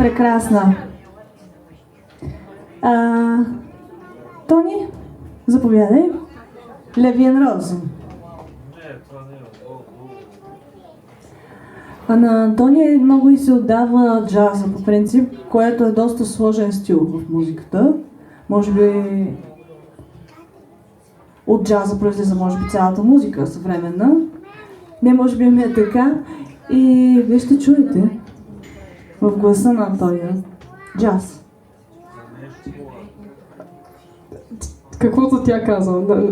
Прекрасна. Тони, заповядай. Левиен Роз. На Антония много и се отдава джаза по принцип, което е доста сложен стил в музиката. Може би от джаза произлиза може би цялата музика съвременна. Не може би ми е така. И вие ще чуете в гласа на Антония джаз. Каквото тя казва.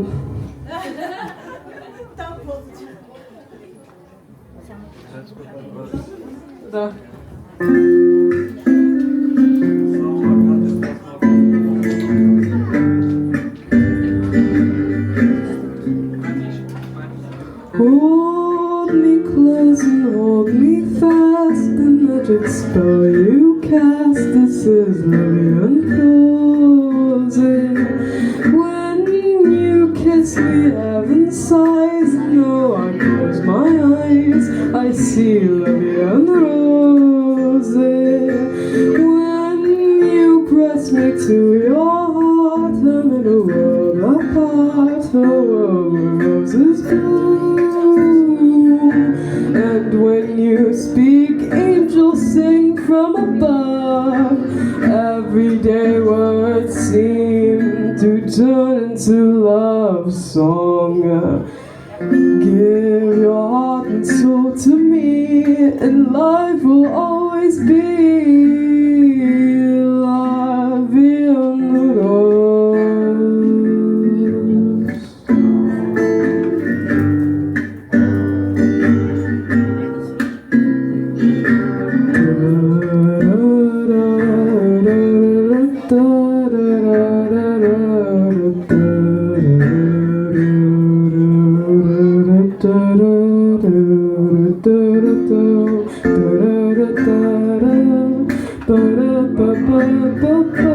Да. Hold me close and hold me fast. The magic spell you cast. This is Lillian Closing. When you kiss me, heaven sighs. No, I close my eyes. I see Lillian Roses. When you press me to your heart, I'm in a world apart. A world where roses bloom. And when you speak, angels sing from above. Everyday words seem to turn into love song. Give your heart and soul to me, and life will always be la vie en rose. Ba-da-ba-ba-ba-ba.